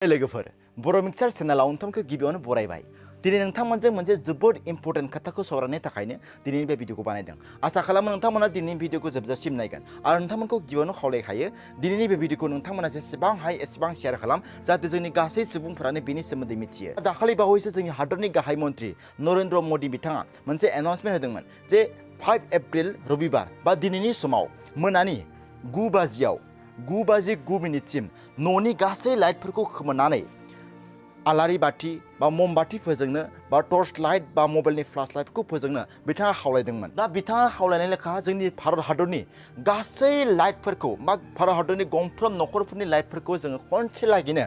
लोगोफोर बर' मिक्सार चेनेलाव नोंथांखौ गिबियावनो बरायबाय। दिनै नोंथांमोनजों मोनसे जोबोद इम्पर्टेन्ट खोथाखौ सावरायनो थाखायनो दिनैनि बे भिडिअखौ बानायदों। आसा खालामो नोंथांमोना दिनैनि भिडिअखौ जोबजासिम नायगोन आरो नोंथांमोनखौ गिबियावनो खावलायखायो दिनैनि बे भिडिअखौ नोंथांमोना जेसेबां हायो एसेबां शेयार खालाम जाहाथे जोंनि गासै सुबुंफोरानो बेनि सोमोन्दै मिथियो। दाखालि बावैसो जोंनि हादरनि गाहाय मन्त्रि नरेन्द्र मदि बिथाङा मोनसे एनाउन्समेन्ट होदोंमोन जे 5 एप्रिल रबिबार बा दिनैनि समाव मोनानि 9 बाजियाव 9:09 मिनिटसिम न'नि गासै लाइटफोरखौ खोमोरनानै आलारि बाथि बा ममबाथि फोजोंनो बा टर्च लाइट बा मबाइलनि फ्लाश लाइटखौ फोजोंनो बिथाङा खावलायदोंमोन। दा बिथाङा खावलायनाय लेखा जोंनि भारत हादरनि गासै लाइटफोरखौ बा भारत हादरनि गंफ्रोम नखरफोरनि लाइटफोरखौ जोङो खनसे लागैनो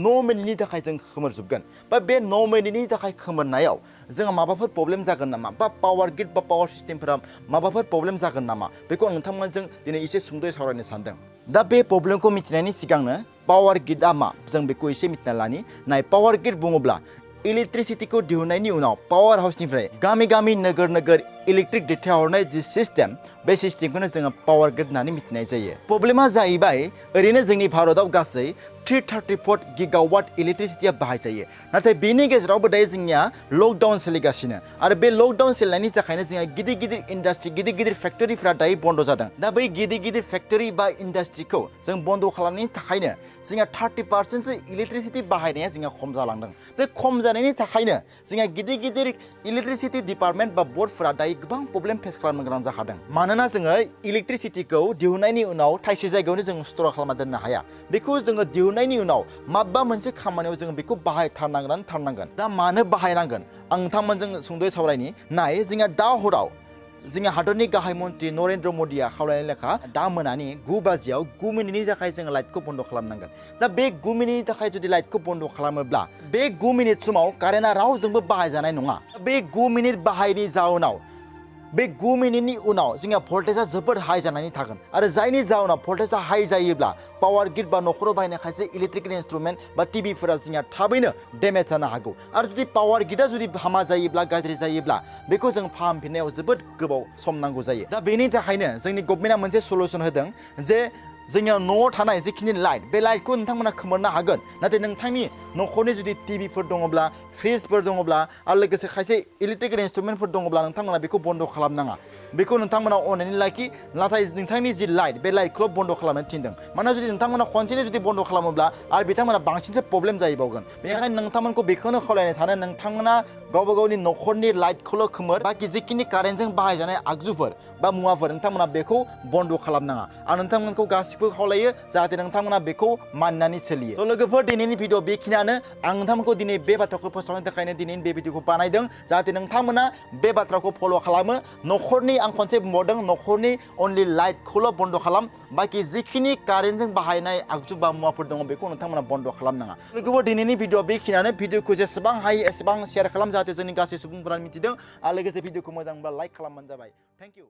9 मिनिटनि थाखाय जों खोमोरजोबगोन। बा बे 9 मिनिटनि थाखाय खोमोरनायाव जोंहा माबाफोर प्रब्लेम जागोन नामा बा पावार ग्रिड बा पावार सिस्टेमफोरा माबाफोर प्रब्लेम जागोन नामा बेखौ आं नोंथांमोनजों दिनै एसे सुंद'यै सावरायनो सानदों। दा बे प्रब्लेमखौ मिथिनायनि सिगांनो पावार ग्रिडआ मा जों बेखौ एसे मिथिना लानि। नाय पावार ग्रिड बुङोब्ला इलेक्ट्रिसिटिखौ दिहुननायनि उनाव पावार हाउसनिफ्राय गामि गामि नोगोर नोगोर इलेक्ट्रिक दैथायहरनाय जि सिस्टेम बे सिस्टेमखौनो जोङो पावार ग्रिड होननानै मिथिनाय जायो। प्रब्लेमा जाहैबाय ओरैनो जोंनि भारतआव गासै 334 गिगावाट इलेक्ट्रिसिटिया बाहायजायो। नाथाय बेनि गेजेरावबो दायो जोंनिया लकडाउन सोलिगासिनो आरो बे लकडाउन सोलिनायनि थाखायनो जोंहा गिदिर गिदिर इन्डास्ट्रि गिदिर गिदिर फेक्टरिफोरा दायो बन्द जादों। दा बै गिदिर गिदिर फेक्टरि बा इन्डास्ट्रिखौ जों बन्द खालामनायनि थाखायनो जोंहा 30% इलेक्ट्रिसिटि बाहायनाया जोंहा खम जालांदों। बे खम जानायनि थाखायनो जोंहा गिदिर गिदिर इलेक्ट्रिसिटि डिपार्टमेन्ट बा बर्डफोरा दायो गोबां प्रब्लेम फेस खालामनो गोनां जाखादों। मानोना जोङो इलेक्ट्रिसिटिखौ दिहुननायनि उनाव थाइसे जायगायावनो जों स्टर खालामना दोननो हाया। बेखौ जोङो दिहुननायनि उनाव माबा मोनसे खामानियाव जोङो बेखौ बाहायथारनांगोन। दा मानो बाहायनांगोन आं नोंथांमोनजों सुंद'यै सावरायनि। नाय जोंहा दा हराव जोंनि हादरनि गाहाय मन्त्रि नरेन्द्र मदिया खावलायनाय लेखा दा मोनानि 9 बाजियाव 9 मिनिटनि थाखाय जोङो लाइटखौ बन्द खालामनांगोन। दा बे 9 मिनिटनि थाखाय जुदि लाइटखौ बन्द खालामोब्ला बे 9 मिनिट समाव कारेन्टआ रावजोंबो बाहायजानाय नङा। बे 9 मिनिट बाहायनि जाउनाव बे 9 मिनिटनि उनाव जोंहा भल्टेजआ जोबोद हाई जानानै थागोन आरो जायनि जाउनाव भल्टेजआ हाई जायोब्ला पावार ग्रिड बा नखराव बाहायनाय खायसे इलेक्ट्रिकेल इन्स्ट्रुमेन्ट बा टिभिफोरा जोंहा थाबैनो डेमेज जानो हागौ आरो जुदि पावार ग्रिडआ जुदि हामा जायोब्ला गाज्रि जायोब्ला बेखौ जों फाहामफिननायाव जोबोद गोबाव सम नांगौ जायो। दा बेनि थाखायनो जोंनि गभर्नमेन्टआ मोनसे सलुसन होदों जे जोंनियाव न'आव थानाय जिखिनि लाइट बे लाइटखौ नोंथांमोना खोमोरनो हागोन। नाथाय नोंथांनि नखरनि जुदि टिभिफोर दङब्ला फ्रिजफोर दङब्ला आरो लोगोसे खायसे इलेक्ट्रिकेल इन्स्ट्रुमेन्टफोर दङब्ला नोंथांमोना बेखौ बन्द खालामनाङा। बेखौ नोंथांमोना अननानै लाखि नाथाय नोंथांनि जि लाइट बे लाइटखौ बन्द खालामनो थिनदों। मानोना जुदि नोंथांमोना खनसेनो जुदि बन्द खालामोब्ला आरो बिथांमोना बांसिनसो प्रब्लेम जाहैबावगोन। बेनिखायनो नोंथांमोनखौ बेखौनो खावलायनो सानो नोंथांमोना गावबा गावनि नखरनि लाइटखौल' खोमोर बाखि जिखिनि कारेन्टजों बाहायजानाय आगजुफोर बा मुवाफोर नोंथांमोना बेखौ बन्द खालामनाङा। आं नोंथांमोनखौ गासिबो खावलायो जाहाथे नोंथांमोना बेखौ मानिनानै सोलियो। थ' लोगोफोर दिनैनि भिडिअ बेखिनियानो। आं नोंथांमोनखौ दिनै बे बाथ्राखौ फोसावनो थाखायनो दिनैनि बे भिडिअखौ बानायदों जाहाथे नोंथांमोना बे बाथ्राखौ फल' खालामो। नखरनि आं खनसे बुंबावदों नखरनि अनलि लाइटखौल' बन्द खालाम बाखि जिखिनि कारेन्टजों बाहायनाय आगजु बा मुवाफोर दङ बेखौ नोंथांमोना बन्द खालामनाङा। लोगोफोर दिनैनि भिडिअ बेखिनियानो। भिडिअखौ जेसेबां हायो एसेबां शेयार खालाम जाहाथे जोंनि गासै सुबुंफोरा मिथिदों आरो लोगोसे भिडिअखौ मोजां मोनब्ला लाइक खालामबानो जाबाय। Thank you.